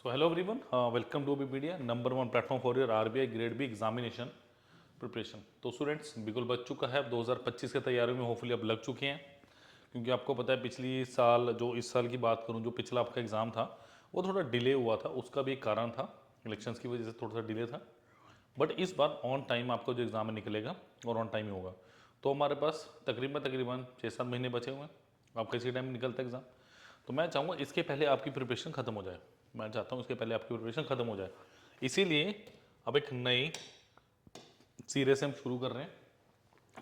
So hello everyone, welcome to BPDA, number one platform for your RBI grade B examination preparation. तो students बिल्कुल बच चुका है, अब 2025 के तैयारियों में होपफुली अब लग चुके हैं, क्योंकि आपको पता है पिछली साल जो इस साल की बात करूं, जो पिछला आपका एग्ज़ाम था वो थोड़ा डिले हुआ था। उसका भी एक कारण था, इलेक्शंस की वजह से थोड़ा सा डिले था। बट इस बार ऑन टाइम आपका जो एग्ज़ाम है निकलेगा और ऑन टाइम ही होगा। तो हमारे पास तकरीबन 6-7 महीने बचे हुए हैं, आपका इसी टाइम निकलता है एग्ज़ाम। तो मैं चाहूँगा इसके पहले आपकी प्रिपरेशन ख़त्म हो जाए, मैं चाहता हूँ इसके पहले आपकी प्रिपरेशन ख़त्म हो जाए। इसीलिए अब एक नई सीरीज हम शुरू कर रहे हैं,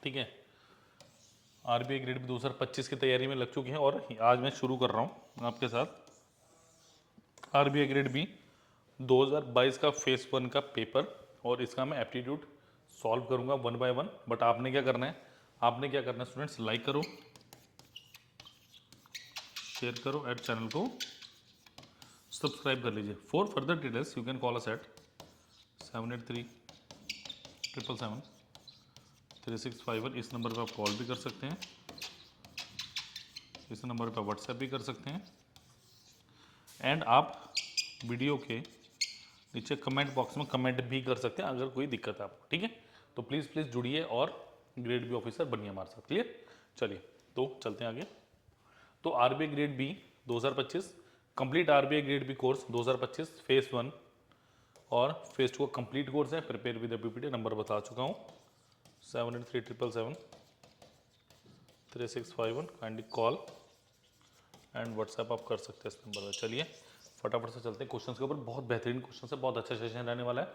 ठीक है। आरबीआई ग्रेड बी 2025 की तैयारी में लग चुके हैं और आज मैं शुरू कर रहा हूँ आपके साथ आरबीआई ग्रेड बी 2022 का फेस 1 का पेपर, और इसका मैं एप्टीट्यूड सॉल्व करूँगा 1 बाय 1। बट आपने क्या करना है, स्टूडेंट्स, लाइक करो, शेयर करो, एड चैनल को सब्सक्राइब कर लीजिए। For further details you can call us at 783-777-3651। इस नंबर पर आप कॉल भी कर सकते हैं, इस नंबर पर व्हाट्सएप भी कर सकते हैं, एंड आप वीडियो के नीचे कमेंट बॉक्स में कमेंट भी कर सकते हैं अगर कोई दिक्कत है आपको, ठीक है। तो प्लीज़ प्लीज़ जुड़िए और ग्रेड बी ऑफिसर बनिए हमारे साथ, क्लियर। चलिए तो चलते हैं आगे। तो RBI grade B 2025 complete RBI grade B course 2025 phase 1 और फेज 2 का कंप्लीट कोर्स है। प्रिपेयर विद पीपीटी नंबर बता चुका हूँ 783-777-3651। काइंडली कॉल एंड व्हाट्सएप आप कर सकते हैं इस नंबर पर। चलिए फटाफट से चलते हैं क्वेश्चन के ऊपर। बहुत बेहतरीन क्वेश्चन है, बहुत अच्छा सेशन रहने वाला है।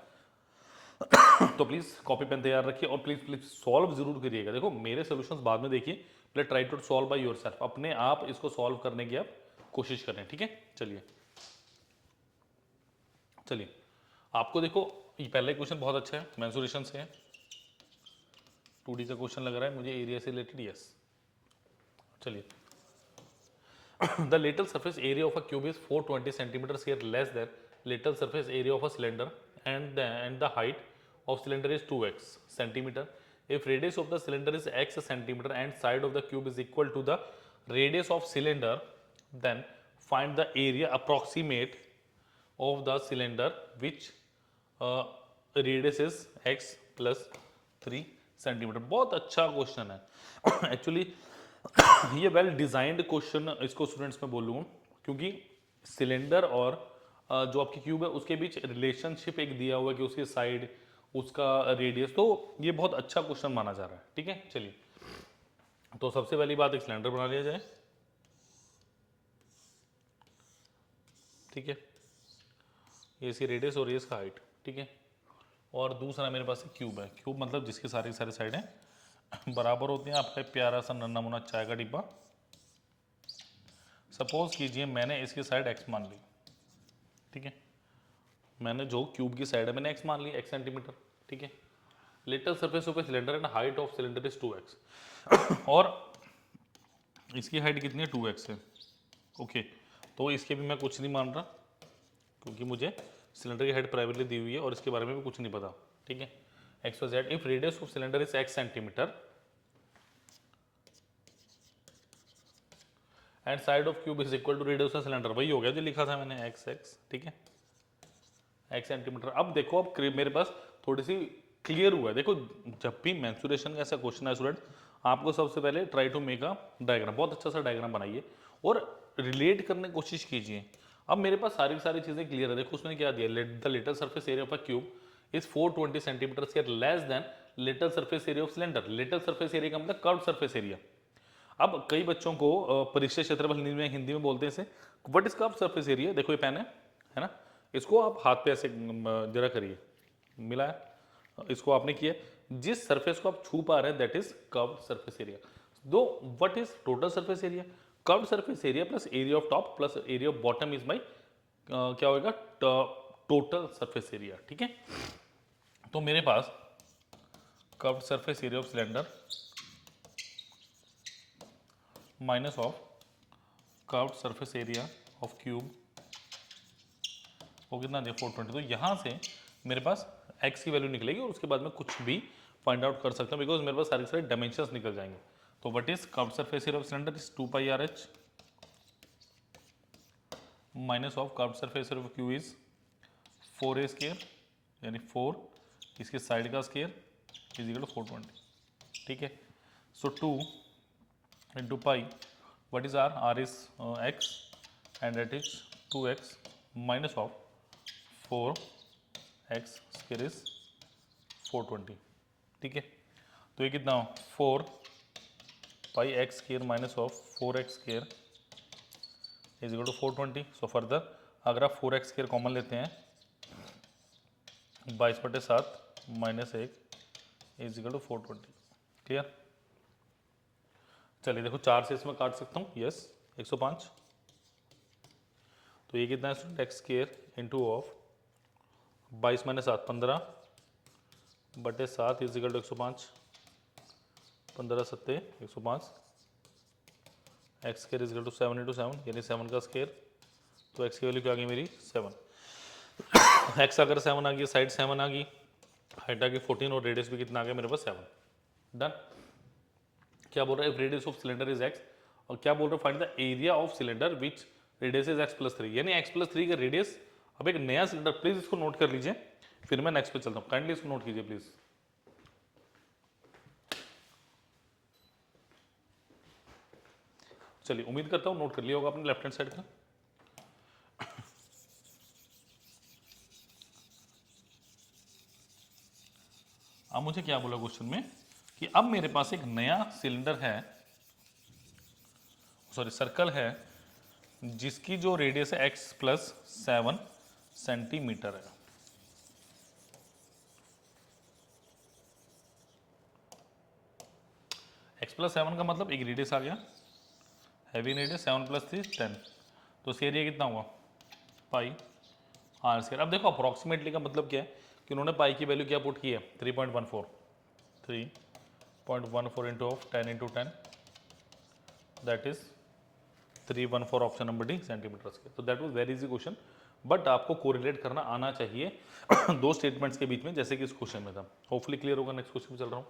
तो प्लीज़ कॉपी पेन तैयार रखिए और प्लीज़ प्लीज़ सॉल्व जरूर करिएगा। देखो मेरे सोल्यूशंस बाद में देखिए, पहले try to solve by yourself, अपने आप इसको सॉल्व करने की आप कोशिश करें, ठीक है। चलिए चलिए आपको देखो ये पहला क्वेश्चन बहुत अच्छा है, मेंसुरेशन से है, 2D का क्वेश्चन लग रहा है मुझे, एरिया से रिलेटेड। यस चलिए the little surface area of a cube is 420 centimeter square less than little surface area of a cylinder, and the height of cylinder is 2x centimeter. If radius of the cylinder is x centimeter and side of the cube is equal to the radius of cylinder, then find the area approximate of the cylinder which uh, radius is x plus 3 centimetre. बहुत अच्छा question है actually ये well designed question इसको students में बोलूँ, क्योंकि cylinder और जो आपकी क्यूब है उसके बीच रिलेशनशिप एक दिया हुआ है कि उसकी साइड उसका रेडियस, तो ये बहुत अच्छा क्वेश्चन माना जा रहा है, ठीक है। चलिए तो सबसे पहली बात एक सिलेंडर बना लिया जाए, ठीक है, ये इसकी रेडियस और ये इसका हाइट, ठीक है। और दूसरा मेरे पास एक क्यूब है, क्यूब मतलब जिसके सारी सारी साइडें बराबर होती हैं। आपका प्यारा सा नन्ना मुन्ना चाय का डिब्बा, सपोज कीजिए मैंने इसकी साइड एक्स मान ली, ठीक है। मैंने जो क्यूब की साइड है मैंने एक्स मान ली, एक्स सेंटीमीटर, ठीक है। Little surface of a cylinder and height of cylinder is 2x और इसकी हाइट कितनी है, 2x है, ओके। तो इसके भी मैं कुछ नहीं मान रहा, क्योंकि मुझे सिलेंडर की हाइट प्राइवेटली दी हुई है और इसके बारे में भी कुछ नहीं पता, ठीक है। X Y Z, if radius of cylinder is X centimetre and side of cube is equal to radius of cylinder, वही हो गया जो लिखा था मैंने, एक्स एक्स, ठीक है, एक्स सेंटीमीटर। अब देखो अब मेरे पास थोड़ी सी क्लियर हुआ है। देखो जब भी मेंसुरेशन का ऐसा क्वेश्चन है स्टूडेंट, आपको सबसे पहले try to make a diagram, बहुत अच्छा सा डायग्राम बनाइए और रिलेट करने की कोशिश कीजिए। अब मेरे पास सारी सारी चीज़ें क्लियर है। देखो उसने क्या दिया, the little surface area of a cube is 420 centimetre square less than little surface area of cylinder. Little surface area का मतलब कर्व्ड सरफेस एरिया। अब कई बच्चों को परिचय क्षेत्रफल हिंदी में बोलते हैं इसे, what is curved surface area. देखो ये पेन है ना, इसको आप हाथ पे ऐसे जरा करिए, मिला है, इसको आपने किया, जिस सरफेस को आप छू पा रहे हैं that is curved surface area. दो what is total surface area, curved surface area plus area of top plus area of bottom is by क्या होगा, टोटल सरफेस एरिया, ठीक है। तो मेरे पास curved surface area of cylinder minus of curved surface area of cube वो कितना दिया, 420। तो यहाँ से मेरे पास x की वैल्यू निकलेगी और उसके बाद में कुछ भी फाइंड आउट कर सकता हूँ, बिकॉज मेरे पास सारे सारे डायमेंशंस निकल जाएंगे। तो what is curved surface area of cylinder is 2 pi R H minus of curve surface of Q is 4a square, यानी 4 इसके साइड का स्केयर इज इक्वल टू 420, ठीक है। सो 2 into pi, what is r is x and that is 2x minus of 4x square is 420, ठीक है। तो ये कितना 4 pi x square minus of 4x square is equal to 420। So further अगर आप 4x square common लेते हैं 22/7 minus 1 is equal to 420, clear. चलिए देखो 4 से इसमें काट सकता हूँ, यस 105। तो ये कितना है X square into of 22 minus 7 15/7 is equal to 105, 15 सत्ते 105, X square is equal to 7 into 7 यानी 7 का स्केयर। तो एक्स की वैल्यू क्या आ गई मेरी 7, एक्स अगर 7 आ गई, साइड 7 आ गई, हाइट आ गई 14 और रेडियस भी कितना आ गया मेरे पास 7। डन। क्या बोल रहा है radius of cylinder is x, और क्या बोल रहा है find the area of cylinder which radius is x plus 3, यानी एक्स प्लस 3 का रेडियस। अब एक नया सिलेंडर, प्लीज इसको नोट कर लीजिए, फिर मैं नेक्स्ट पे चलता हूँ, काइंडली इसको नोट कीजिए प्लीज। चलिए उम्मीद करता हूँ नोट कर लिया होगा अपने लेफ्ट हैंड साइड का। अब मुझे क्या बोला क्वेश्चन में कि अब मेरे पास एक नया सिलेंडर है, सॉरी सर्कल है, जिसकी जो रेडियस है x प्लस 7 सेंटीमीटर है। x प्लस 7 का मतलब एक रेडियस आ गया, हैवी रेडियस 7 प्लस 3 10, तो इसका एरिया कितना हुआ पाई आर स्क्वायर। अब देखो अप्रॉक्सीमेटली का मतलब क्या है कि उन्होंने पाई की वैल्यू क्या पुट की है 3.14, 3.14 into of 10 into 10 that is 314 option number D centimetre square. तो that was very easy question, but आपको कोरिलेट करना आना चाहिए दो स्टेटमेंट्स के बीच में, जैसे कि इस क्वेश्चन में था। होपफुली क्लियर होगा। नेक्स्ट क्वेश्चन में चल रहा हूँ।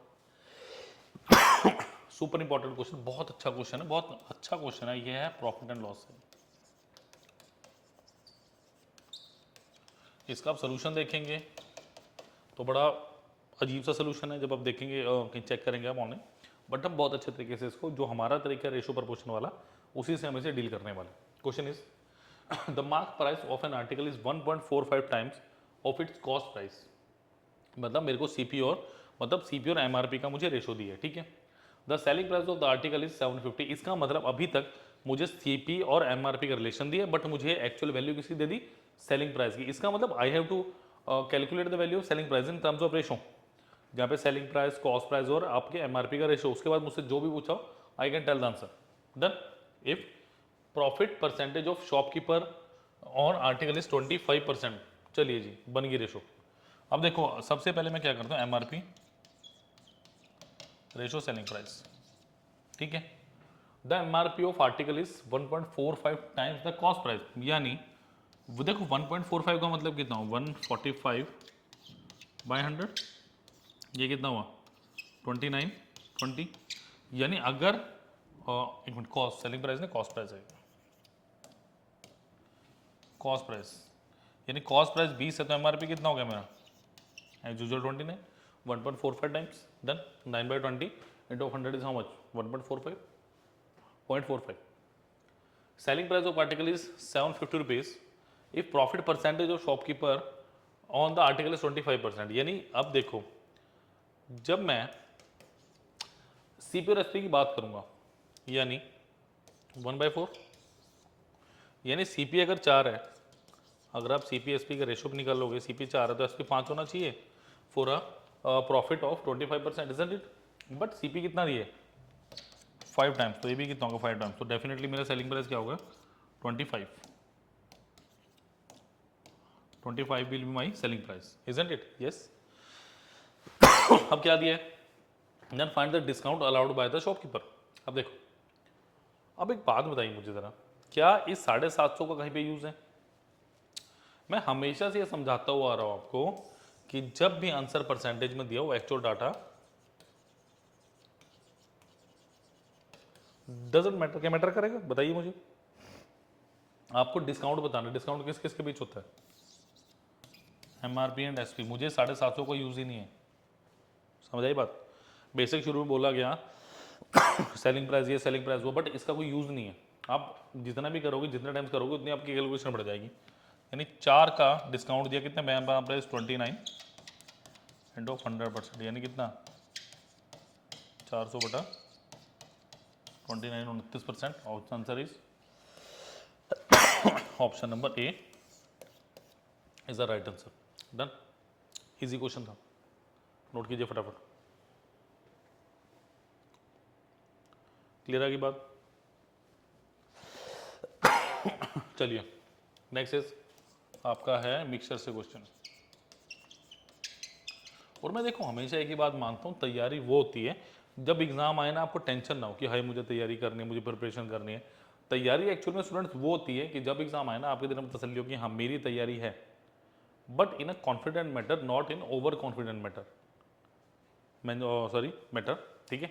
सुपर इंपॉर्टेंट क्वेश्चन, बहुत अच्छा क्वेश्चन है, बहुत अच्छा क्वेश्चन है। ये है प्रॉफिट एंड लॉस से। इसका आप सोल्यूशन देखेंगे तो बड़ा अजीब सा सोल्यूशन है, जब आप देखेंगे कहीं चेक करेंगे आप ऑनलाइन, बट हम बहुत अच्छे तरीके से इसको, जो हमारा तरीका रेशो प्रपोर्शन वाला, उसी से हम इसे डील करने वाले। Question is the mark price of an article is 1.45 times of its cost price. मतलब मेरे को सीपी और एमआरपी का मुझे रेशो दिया है, ठीक है। The selling price of the article is 750। इसका मतलब अभी तक मुझे सीपी और एमआरपी का रिलेशन दिया, बट मुझे एक्चुअल वैल्यू किसकी दे दी सेलिंग प्राइस की। इसका मतलब I have to calculate the value of selling price in terms of ratio, जहाँ पे सेलिंग प्राइस, कॉस्ट प्राइस और आपके एमआरपी का रेशो। उसके बाद मुझसे जो भी पूछा I can tell the answer. Done. If profit percentage of shopkeeper on article is 25%, चलिए जी बन गई रेशो। अब देखो सबसे पहले मैं क्या करता हूँ एमआरपी रेशो सेलिंग प्राइस, ठीक है। The MRP of article is 1.45 times the cost price, यानी वो देखो 1.45 का मतलब कितना हुआ 145/100, ये कितना हुआ 29 20, यानी अगर एक मिनट, कॉस्ट सेलिंग प्राइस ने कॉस्ट प्राइस है, कॉस्ट प्राइस यानी कॉस्ट प्राइस 20 है तो एमआरपी कितना हो गया मेरा as usual 29, 1.45 times. Done. 9/20 into 100 is how much 1.45. Selling price of article is 750 rupees. If profit percentage of shopkeeper on the article is 25%, यानी अब देखो जब मैं सीपी और एसपी की बात करूंगा, यानी 1/4, यानी सीपी अगर 4 है, अगर आप सीपी एसपी का रेशो निकाल लोगे, सीपी 4 है तो एसपी 5 होना चाहिए for a profit of 25%, isn't it. But CP कितना दिए 5 टाइम्स, तो ये भी कितना होगा 5 टाइम्स, तो डेफिनेटली मेरा सेलिंग प्राइस क्या होगा 25 will be my selling price, isn't it. Yes. अब क्या दिया है, then find the discount allowed by the shopkeeper. अब देखो, अब एक बात बताइए मुझे जरा, क्या इस 750 का कहीं पे यूज है? मैं हमेशा से ये समझाता हुआ आ रहा हूं आपको कि जब भी आंसर परसेंटेज में दिया हो एक्चुअल डाटा डजंट मैटर। क्या मैटर करेगा बताइए मुझे? आपको डिस्काउंट बताना है, डिस्काउंट किस किस के बीच होता है, MRP एंड SP। मुझे 750 का यूज़ ही नहीं है, समझ आई बात। बेसिक शुरू में बोला गया सेलिंग प्राइस ये सेलिंग प्राइस वो, बट इसका कोई यूज़ नहीं है। आप जितना भी करोगे, जितने टाइम्स करोगे, उतनी आपकी कैलकुलेशन बढ़ जाएगी। यानी 4 का डिस्काउंट दिया कितना, मैं प्राइस 29 इंटू 100%, यानी कितना 400/29, 29%। Answer is option number A is the right answer. Done, easy question था, नोट कीजिए फटाफट। क्लियर आ गई बात। चलिए नेक्स्ट इज आपका है मिक्सचर से क्वेश्चन। और मैं देखो हमेशा एक ही बात मानता हूँ, तैयारी वो होती है जब एग्जाम आए ना आपको टेंशन ना हो कि हाई मुझे तैयारी करनी है, मुझे प्रिपरेशन करनी है। तैयारी एक्चुअल में स्टूडेंट्स वो होती है कि जब एग्जाम आए ना आपके दिल में तसल्ली हो कि हाँ मेरी तैयारी है, but in a confident matter, not in over confident matter. मैं सॉरी मैटर, ठीक है।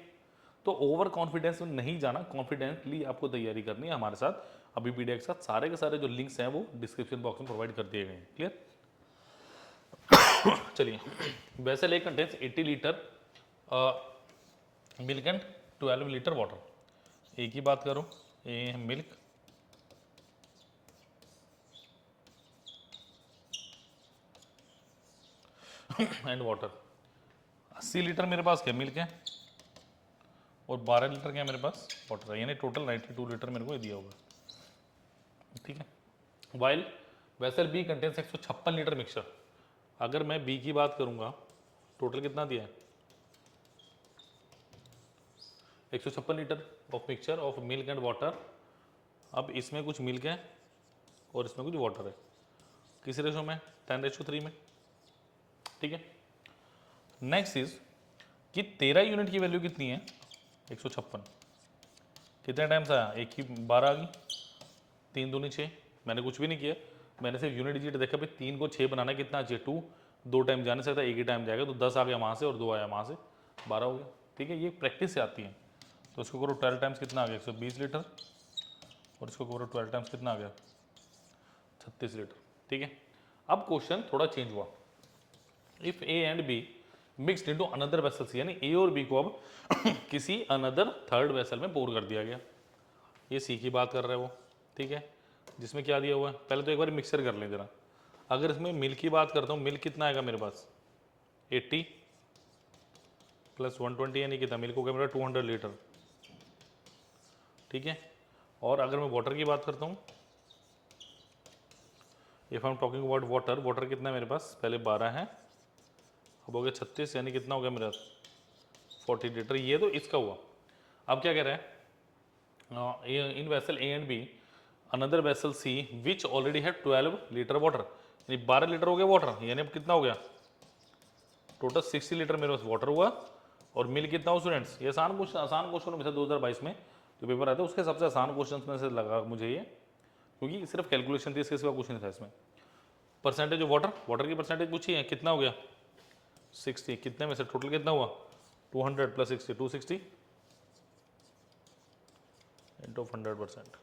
तो ओवर कॉन्फिडेंस में नहीं जाना, कॉन्फिडेंटली आपको तैयारी करनी है। हमारे साथ अभी पीडीएफ के साथ सारे के सारे जो लिंक्स हैं वो डिस्क्रिप्शन बॉक्स में प्रोवाइड कर दिए गए हैं। क्लियर। चलिए, vessel A contains 80 litre milk and 12 litre water. A की बात करो, ए है मिल्क एंड वाटर। 80 लीटर मेरे पास क्या मिल्क है और 12 लीटर क्या मेरे पास वाटर है, यानी टोटल 92 लीटर मेरे को ये दिया होगा, ठीक है। While vessel B contains 156 litre mixture. अगर मैं बी की बात करूंगा, टोटल कितना दिया है 156 litre of mixture of milk and water. अब इसमें कुछ मिल्क है और इसमें कुछ वाटर है, किस रेशो में, 10:3 में, ठीक है। नेक्स्ट इज कि 13 यूनिट की वैल्यू कितनी है 156, कितने टाइम्स आया, एक ही 12 आ गई, 3 दूनी 6। मैंने कुछ भी नहीं किया, मैंने सिर्फ यूनिट डिजिट देखा भाई 3 को 6 बनाना कितना चाहिए 2, 2 टाइम जा नहीं सकता, एक ही टाइम जाएगा, तो 10 आ गया वहाँ से और 2 आया वहाँ से, 12 हो गया, ठीक है। ये प्रैक्टिस से आती है। तो इसको करो 12 टाइम्स कितना आ गया 120 लीटर, और इसको करो 12 टाइम्स कितना आ गया 36 लीटर, ठीक है। अब क्वेश्चन थोड़ा चेंज हुआ, if A and B mixed into another vessel C, यानी ए और बी को अब किसी अनदर थर्ड वेसल में पोर कर दिया गया। ये सी की बात कर रहा है वो, ठीक है, जिसमें क्या दिया हुआ है। पहले तो एक बार मिक्सर कर लें जरा। अगर इसमें मिल्क की बात करता हूँ, मिल्क कितना आएगा मेरे पास 80 प्लस 120, यानी कितना मिल्क हो गया मेरा 200 लीटर, ठीक है। और अगर मैं वाटर की बात करता हूँ, if I am talking about water, water कितना है मेरे पास, पहले 12 है, अब हो गया 36, यानी कितना हो गया मेरा 40 लीटर। ये तो इसका हुआ। अब क्या कह रहे हैं, in vessel A and B another vessel C which already है 12 लीटर वाटर, यानी 12 लीटर हो गया वाटर, यानी अब कितना हो गया टोटल 60 लीटर मेरे पास वाटर हुआ। और मिल्क कितना हो स्टूडेंट्स, ये आसान क्वेश्चन में से 2022 में जो पेपर आया था उसके सबसे आसान क्वेश्चन में से लगा मुझे ये, क्योंकि सिर्फ कैलकुलेशन थी, इसके सिवा कुछ नहीं था इसमें। परसेंटेज ऑफ वाटर, वाटर की परसेंटेज पूछी है, कितना हो गया 60, कितने में से टोटल कितना हुआ 200 plus 60, 260 into 100%,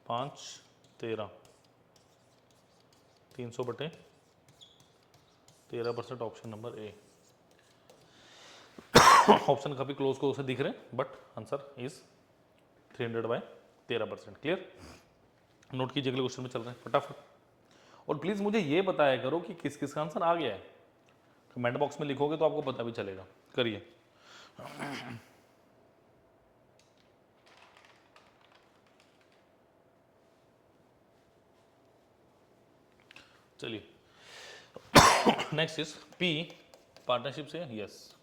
5 13 300/13%, option number A. Option काफी क्लोज को उसे दिख रहे हैं, but answer is 300/13%। Clear. Note कीजिए, अगले क्वेश्चन में चल रहे हैं फटाफट। और प्लीज मुझे ये बताया करो कि किस किस का आंसर आ गया है, कमेंट बॉक्स में लिखोगे तो आपको पता भी चलेगा। करिए। चलिए नेक्स्ट इज पी पार्टनरशिप से, yes.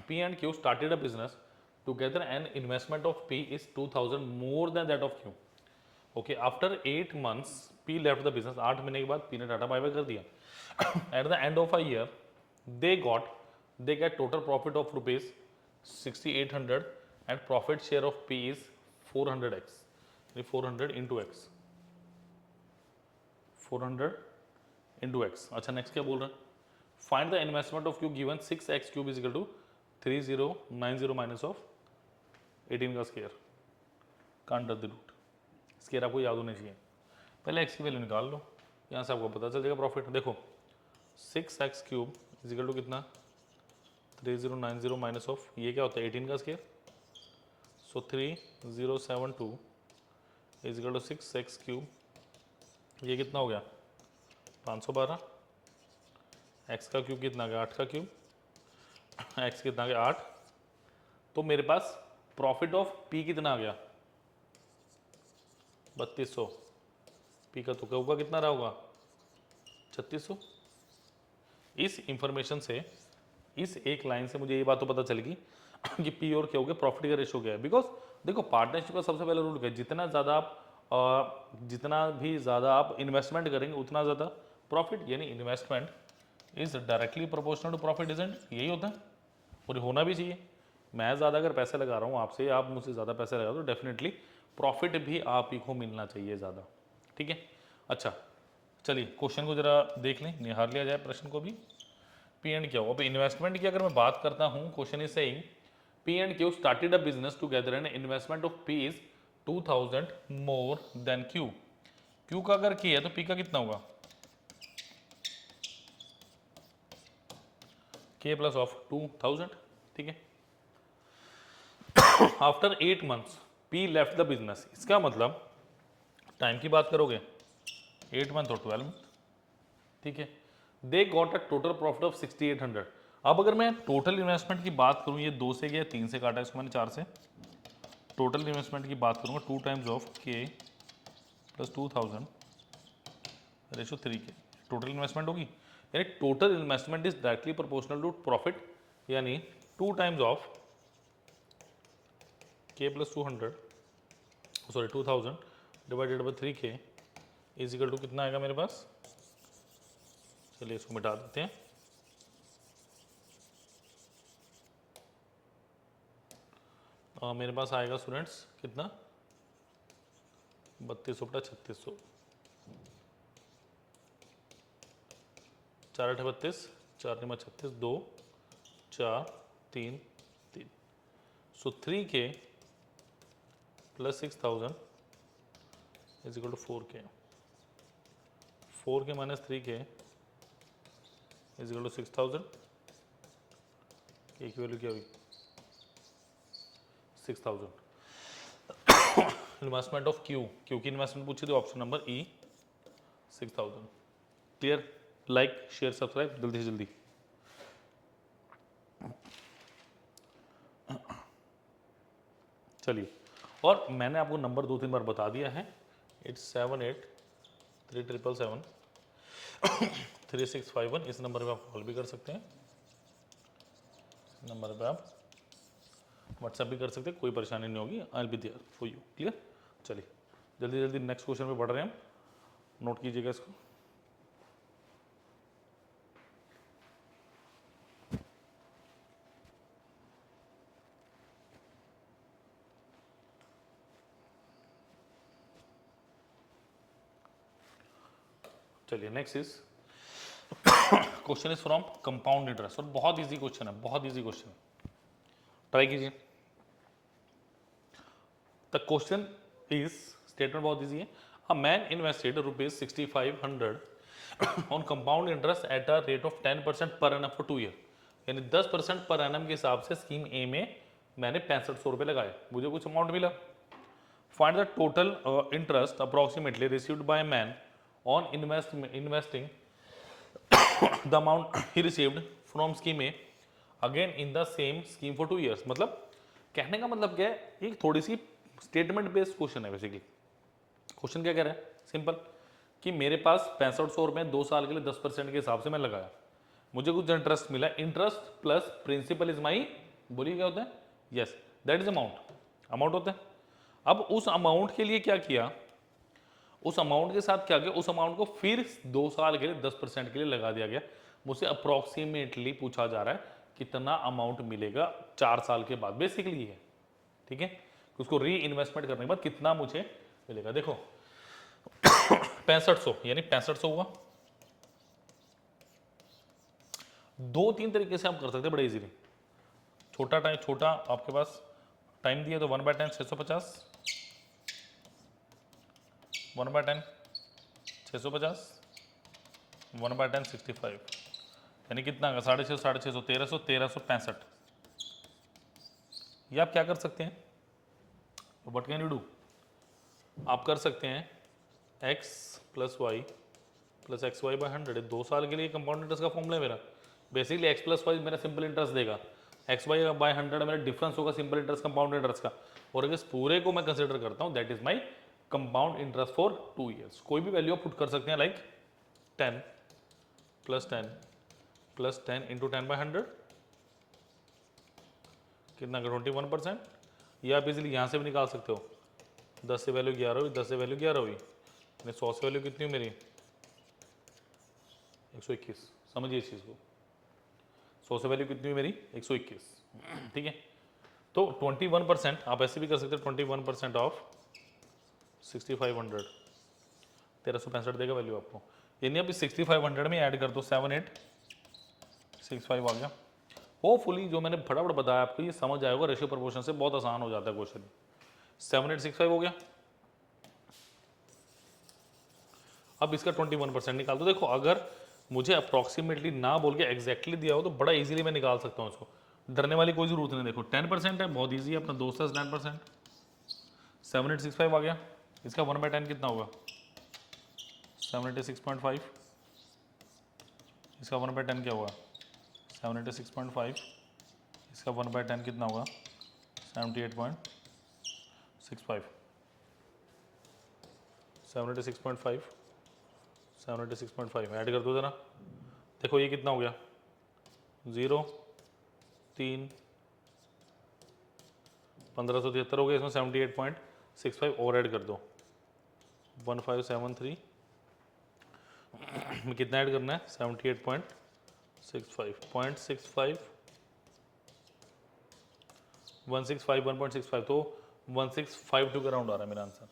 P and Q started a business together and investment of P is 2000 more than that of Q. Okay, after 8 months P left the business, 8 महीने के बाद P ने टाटा बाय बाय कर दिया। At the end of a year they get total profit of rupees 6800 and profit share of P is 400x, 400 into x, 400 into x। अच्छा next क्या बोल रहा है, find the investment of Q given 6x cube is equal to 3090 minus of 18 का square, can't the root. Square आपको याद होना चाहिए। पहले एक्स की वैल्यू निकाल लो, यहाँ से आपको पता चल जाएगा प्रॉफिट। देखो 6x³ इजिकल टू कितना, 3090 माइनस ऑफ ये क्या होता है 18 का square, so 3072 is equal to 6x³, ये कितना हो गया 512, एक्स का क्यूब कितना गया 8 का क्यूब, एक्स कितना गया 8, तो मेरे पास प्रॉफिट ऑफ पी कितना आ गया 3200, पी का तो होगा कितना रहा होगा 3600। इस इंफॉर्मेशन से, इस एक लाइन से मुझे ये बात तो पता चलेगी कि पी और क्या हो गया, प्रॉफिट का रेशो क्या है। बिकॉज देखो पार्टनरशिप का सबसे पहला रूल क्या है, जितना ज़्यादा आप इन्वेस्टमेंट करेंगे उतना ज़्यादा प्रॉफिट, यानी investment is directly proportional to profit, isn't, यही होता है और होना भी चाहिए। मैं ज़्यादा अगर पैसे लगा रहा हूँ आपसे, आप मुझसे ज़्यादा पैसे लगा रहे हो, तो डेफिनेटली प्रॉफिट भी आप ही को मिलना चाहिए ज़्यादा, ठीक है। अच्छा चलिए क्वेश्चन को जरा देख लें, निहार लिया जाए प्रश्न को भी। पी एंड क्यू, अब इन्वेस्टमेंट की अगर मैं बात करता हूँ, question is saying P and Q started a business together and investment of P is 2000 more than Q. Q का अगर की है तो पी का कितना होगा के प्लस ऑफ 2000, ठीक है। After 8 months P left the business, इसका मतलब टाइम की बात करोगे 8 मंथ और 12 मंथ, ठीक है। They got a total profit of 6800। अब अगर मैं टोटल इन्वेस्टमेंट की बात करूं, ये 2 से गया 3 से काटा इसको मैंने 4 से, टोटल इन्वेस्टमेंट की बात करूंगा 2 times of K plus 2000 ratio 3 K, total investment होगी, यानी total investment is directly proportional to profit, यानी 2 times of K plus 2000 divided by 3k is equal to कितना आएगा मेरे पास, चलिए इसको मिटा देते हैं। मेरे पास आएगा स्टूडेंट्स कितना 3200 बटा 3600, 4 8 32, 4 9 36, 2 4 3 3, so 3k plus 6000 is equal to 4k, 4k minus 3k is equal to 6000, K की वैल्यू क्या हुई 6000। इन्वेस्टमेंट ऑफ क्यू, क्यू की इन्वेस्टमेंट पूछी थी, option number E 6000। Clear, like share subscribe जल्दी से जल्दी। चलिए, और मैंने आपको नंबर 2-3 बार बता दिया है, 8783773651, इस नंबर पे आप कॉल भी कर सकते हैं, नंबर पे आप व्हाट्सएप भी कर सकते हैं, कोई परेशानी नहीं होगी, I will be there for you. Clear, चलिए जल्दी जल्दी नेक्स्ट क्वेश्चन पे बढ़ रहे हैं हम, नोट कीजिएगा इसको। चलिए next is question is from compound interest, और बहुत इजी क्वेश्चन है, बहुत इजी क्वेश्चन है, ट्राई कीजिए। द क्वेश्चन इज, स्टेटमेंट बहुत इजी है, a man invested ₹6500 on compound interest at a rate of 10% per annum for 2 year, यानी 10% per annum के हिसाब से स्कीम ए में मैंने 6500 रुपये लगाए, मुझे कुछ अमाउंट मिला। Find the total interest approximately received by man on investing the amount he received from scheme A again in the same scheme for 2 years. मतलब कहने का मतलब क्या है, एक थोड़ी सी स्टेटमेंट बेस्ड क्वेश्चन है बेसिकली। क्वेश्चन क्या कह रहा है, सिंपल, कि मेरे पास 6500 रुपये 2 साल के लिए 10% के हिसाब से मैं लगाया, मुझे कुछ इंटरेस्ट मिला, interest plus principal is my, बोलिए क्या होता है, yes that is amount, amount होता है। अब उस अमाउंट के लिए क्या किया, उस अमाउंट के साथ क्या किया, उस अमाउंट को फिर 2 साल के लिए 10% के लिए लगा दिया गया। मुझसे अप्रोक्सीमेटली पूछा जा रहा है कितना अमाउंट मिलेगा 4 साल के बाद, बेसिकली है, ठीक है, उसको री इन्वेस्टमेंट करने के बाद कितना मुझे मिलेगा। देखो 6500 यानी 6500 हुआ, 2-3 तरीके से आप कर सकते हैं बड़े इजीली। छोटा आपके पास टाइम दिया तो 1/10 650, 1/10 650, 1/10 65, यानी कितना आएगा 650, 650, 1300, 1365। ये आप क्या कर सकते हैं, व्हाट कैन यू डू, आप कर सकते हैं x plus Y plus X Y by 100, 2 साल के लिए कंपाउंड इंटरेस्ट का फॉर्मूला है मेरा। बेसिकली x प्लस वाई मेरा सिंपल इंटरेस्ट देगा, एक्स वाई बाई 100 मेरा डिफरेंस होगा सिंपल इंटरेस्ट कंपाउंड इंटरेस्ट का, और अगर इस पूरे को मैं कंसिडर करता हूँ that is my compound interest for 2 years. कोई भी वैल्यू आप पुट कर सकते हैं, लाइक 10 प्लस 10 प्लस 10 इंटू 10/100 कितना, 21%। या आप इजिली यहाँ से भी निकाल सकते हो, 10 से वैल्यू 11 हुई, 10 से वैल्यू 11 हुई, 100 से वैल्यू कितनी हुई मेरी 121। समझिए इस चीज़ को, 100 से वैल्यू कितनी हुई मेरी 121, ठीक है। तो 21% आप ऐसे भी कर सकते हो, 21% ऑफ 6500 1365 देगा वैल्यू आपको, यानी आप इस 6500 में ऐड कर दो 7865 आ गया। होपफुली जो मैंने फटाफट बताया आपको ये समझ आएगा, रेशियो प्रोपोर्शन से बहुत आसान हो जाता है क्वेश्चन। 7865 हो गया। अब इसका 21% निकाल दो। देखो अगर मुझे अप्रॉक्सीमेटली ना बोल के एग्जैक्टली दिया हो तो बड़ा इजीली मैं निकाल सकता हूँ इसको, डरने वाली कोई जरूरत नहीं। देखो 10% है, बहुत ईजी है, अपना दोस्त है 10%, 7865 आ गया। इसका 1/10 कितना होगा 786.5, इसका 1/10 क्या होगा 786.5, इसका 1/10 कितना होगा 78.65, 786.5 786.5 ऐड कर दो जरा, देखो ये कितना हो गया 0 3 1573 हो गया, इसमें 78.65 और ऐड कर दो 1573 में कितना ऐड करना है 78.65 165 तो 1652 के अराउंड आ रहा है मेरा आंसर,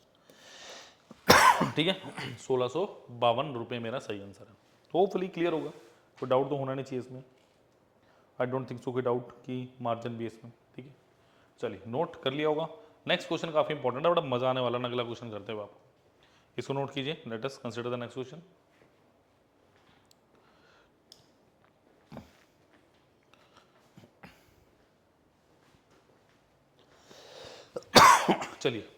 ठीक है। 1652 रुपये मेरा सही आंसर है। होपफुली क्लियर होगा, कोई डाउट तो होना नहीं चाहिए इसमें, आई डोंट थिंक सो कोई डाउट की मार्जिन भी इसमें, ठीक है। चलिए नोट कर लिया होगा। नेक्स्ट क्वेश्चन काफ़ी इंपॉर्टेंट है, बड़ा मजा आने वाला, अगला क्वेश्चन करते हुए आप इसको नोट कीजिए। Let us consider the next question. चलिए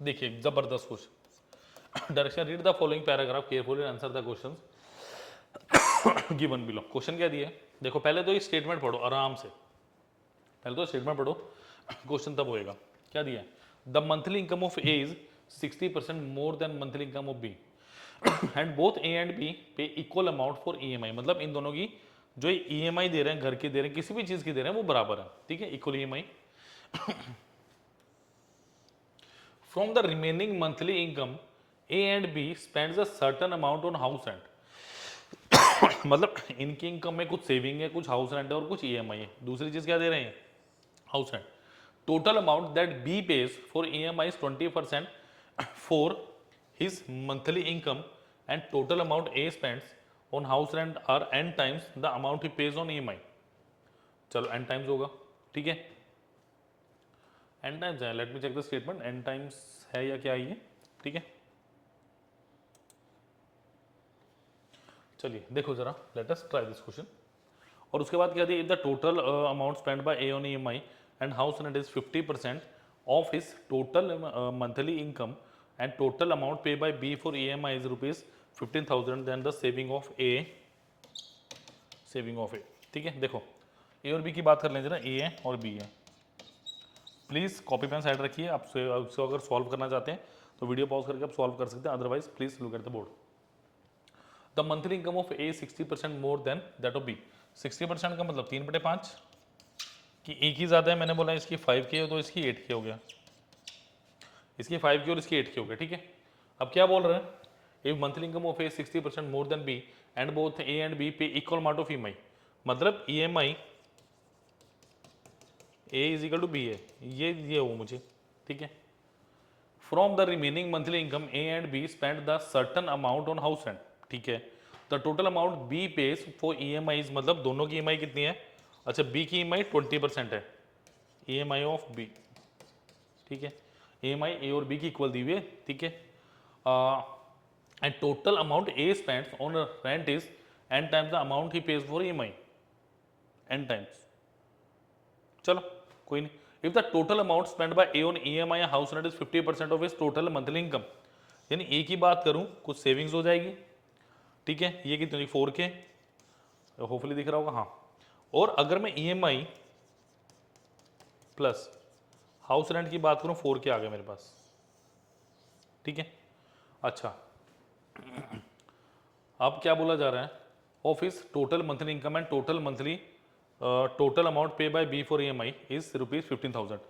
देखिए जबरदस्त question. Direction read the following paragraph carefully answer the questions given below. Question क्या दिया है, देखो पहले तो ये स्टेटमेंट पढ़ो आराम से, पहले तो स्टेटमेंट पढ़ो, क्वेश्चन तब होएगा। क्या दिया है, the monthly income of A is 60% more than monthly income of B and both A and B pay equal amount for EMI. मतलब इन दोनों की जो ईएमआई दे रहे हैं, घर की दे रहे हैं, किसी भी चीज की दे रहे हैं, वो बराबर है, ठीक है, equal EMI. From the remaining monthly income A and B spends a certain amount on house rent. मतलब इनकी इनकम में कुछ सेविंग है, कुछ हाउस रेंट है और कुछ ईएमआई है। दूसरी चीज क्या दे रहे हैं, house rent. Total amount that B pays for EMI is 20% for his monthly income and total amount A spends on house rent are n times the amount he pays on EMI. चलो n times होगा, ठीक है, n times है। Let me check the statement, n times है या क्या है ये, ठीक है। चलिए देखो जरा, let us try this question. और उसके बाद क्या दिया, if the total amount spend by A on EMI and house rent is 50% of his total monthly income and total amount pay by B for EMI is ₹15,000 then the saving of A, ठीक है। देखो ए और B की बात कर लें जरा, ए है और बी है। प्लीज़ कॉपी पेन साइड रखिए, आप उसको अगर सॉल्व करना चाहते हैं तो वीडियो पॉज करके आप सॉल्व कर सकते हैं, otherwise please look at the board. The monthly income of A 60% more than that of B. 60% का मतलब 3/5 कि एक ही ज़्यादा है, मैंने बोला इसकी 5K हो तो इसकी 8K हो गया, इसकी 5K और इसकी 8K हो गया, ठीक है। अब क्या बोल रहे हैं, if monthly income of A 60% more than B and both A and B pay equal amount of EMI. मतलब EMI A is equal to B है, ये हो मुझे, ठीक है। From the remaining monthly income A and B spend the certain amount on house rent, ठीक है। The total amount B pays for EMI, मतलब दोनों की EMI कितनी है? अच्छा, बी की EMI 20% है, EMI ऑफ बी, ठीक है। EMI ए और बी की इक्वल दी हुई है, ठीक है। And total amount A spends on rent is n times the amount he page for EMI, n times. चलो कोई नहीं। If the total amount spend by A on EMI house rent is 50% of his total monthly income, यानी ए की बात करूं, कुछ savings हो जाएगी, ठीक है। ये कितनी 4K, होपफुली दिख रहा होगा, हाँ। और अगर मैं EMI प्लस हाउस रेंट की बात करूं, 4K आ गया मेरे पास, ठीक है। अच्छा, अब क्या बोला जा रहा है? Of his total monthly income and total monthly total amount pay by B for EMI is ₹15,000।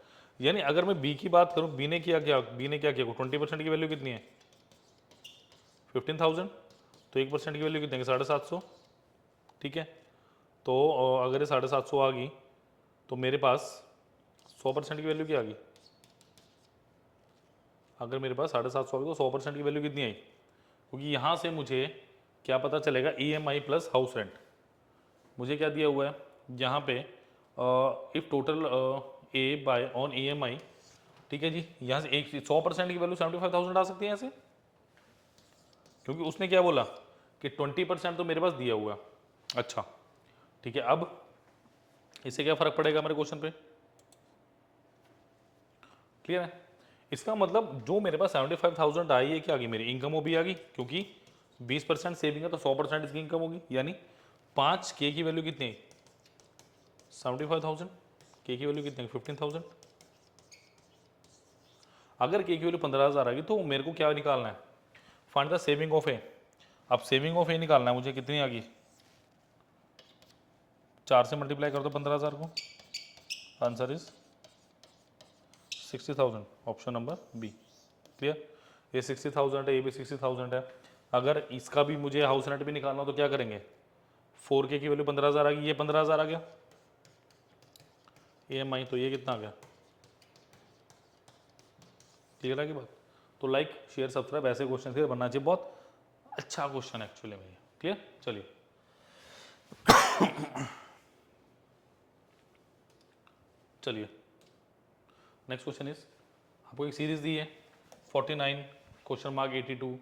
यानी अगर मैं बी की बात करूं, बी ने क्या किया? बी ने क्या किया? 20% की वैल्यू कितनी है? 15,000। तो 1% की वैल्यू कितनी है? 750, ठीक है। तो अगर ये 750 आ गई तो मेरे पास 100% की वैल्यू क्या आ गई? अगर मेरे पास 750 आ गई तो 100% की वैल्यू कितनी आई? क्योंकि यहाँ से मुझे क्या पता चलेगा? EMI plus house rent. मुझे क्या दिया हुआ है यहाँ पे? If total A buy on EMI, ठीक है जी। यहाँ से 100% की वैल्यू 75,000 आ सकती है यहाँ से, क्योंकि उसने क्या बोला कि 20% तो मेरे पास दिया हुआ है। अच्छा, ठीक है। अब इससे क्या फर्क पड़ेगा मेरे क्वेश्चन पे? क्लियर है? इसका मतलब जो मेरे पास 75,000 आई है, क्या आ गई? मेरी इनकम वो भी आ गई, क्योंकि 20% सेविंग है तो 100% इसकी इनकम होगी। यानी 5K की वैल्यू कितनी है? 75,000। K की वैल्यू कितनी है? 15,000। अगर K की वैल्यू 15,000 आ गई तो मेरे को क्या निकालना है? फाइंड द सेविंग ऑफ ए। अब सेविंग ऑफ ए निकालना है मुझे, कितनी आ गई? 4 से मल्टीप्लाई कर दो 15,000 को, answer is 60,000, option number B. Clear? ये 60,000 है, ये भी 60,000 है। अगर इसका भी मुझे हाउस रेंट भी निकालना हो तो क्या करेंगे? 4K की वैल्यू 15,000 आ गई, ये 15,000 आ गया। EMI तो ये कितना आ गया? क्लियर है की बात? तो लाइक शेयर सब्सक्राइब, ऐसे क्वेश्चन फिर बनना चाहिए। बहुत अच्छा क्वेश्चन है एक्चुअली में। क्लियर? चलिए चलिए नेक्स्ट क्वेश्चन इज, आपको एक सीरीज दी है 49 question mark 82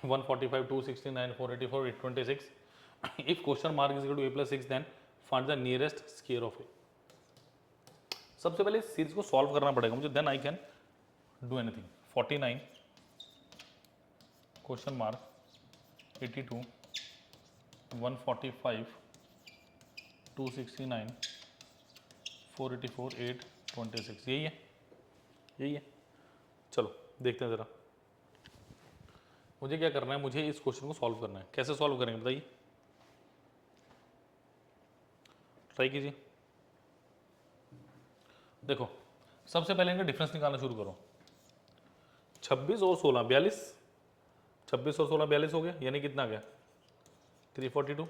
145 269 484 826। If question mark is equal to a+6 then find the nearest square of A. सबसे पहले इस सीरीज को सॉल्व करना पड़ेगा मुझे, then I can do anything. 49 question mark 82 145 269 484 826, यही है, यही है। चलो देखते हैं ज़रा, मुझे क्या करना है? मुझे इस क्वेश्चन को सॉल्व करना है। कैसे सॉल्व करेंगे बताइए, ट्राई कीजिए। देखो, सबसे पहले इनका डिफरेंस निकालना शुरू करो। 26 और 16 42, 26 और 16 42 हो गया, यानी कितना आ गया? 342।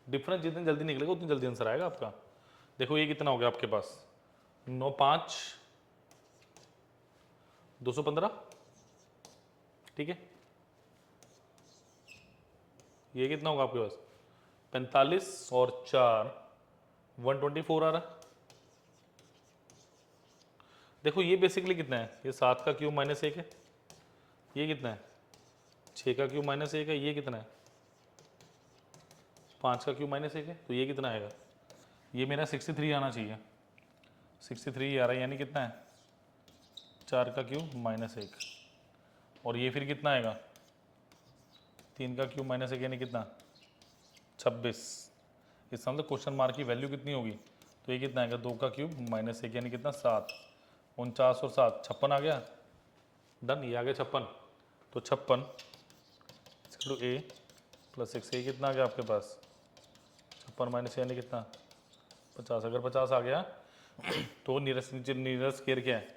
डिफरेंस जितनी जल्दी निकलेगा उतनी जल्दी आंसर आएगा आपका। देखो ये कितना हो गया आपके पास? 9 5 215, ठीक है। ये कितना होगा आपके पास? 45 और 4 124 आ रहा है। देखो ये बेसिकली कितना है? ये 7 का क्यूब माइनस 1 है। ये कितना है? 6 का क्यूब माइनस 1 है। ये कितना है? 5 का क्यूब माइनस 1 है। तो ये कितना आएगा? ये मेरा 63 आना चाहिए। 63 आ रहा है, यानी कितना है? 4 का क्यूब माइनस 1। और ये फिर कितना आएगा? 3 का क्यूब माइनस 1, यानी कितना? 26। इसका मतलब क्वेश्चन मार्क की वैल्यू कितनी होगी? तो ये कितना आएगा? 2 का क्यूब माइनस 1, यानी कितना? 7। 49 और 7 56 आ गया। डन, ये आ गया 56। तो 56 ए प्लस 6, ये कितना आ गया आपके पास? 56 माइनस यानी कितना? 50। अगर 50 आ गया तो नियरेस्ट स्क्वायर क्या है?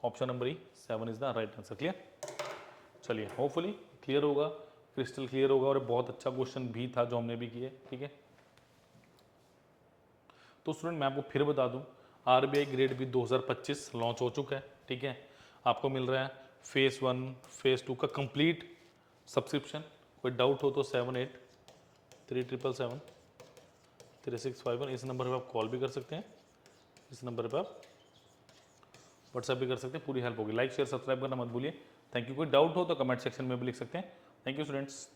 Option number E 7 is the right answer. Clear? चलिए होपफुली क्लियर होगा, क्रिस्टल क्लियर होगा। और बहुत अच्छा क्वेश्चन भी था जो हमने भी किए, ठीक है। तो स्टूडेंट मैं आपको फिर बता दूं, RBI ग्रेड बी 2025 लॉन्च हो चुका है, ठीक है। आपको मिल रहा है फेज़ 1 फेज़ 2 का कंप्लीट सब्सक्रिप्शन। कोई डाउट हो तो 7837773651 इस नंबर पे आप कॉल भी कर सकते हैं, इस नंबर पे आप व्हाट्सएप भी कर सकते हैं, पूरी हेल्प होगी। लाइक शेयर सब्सक्राइब करना मत भूलिए। Thank you. कोई डाउट हो तो कमेंट सेक्शन में भी लिख सकते हैं। Thank you students.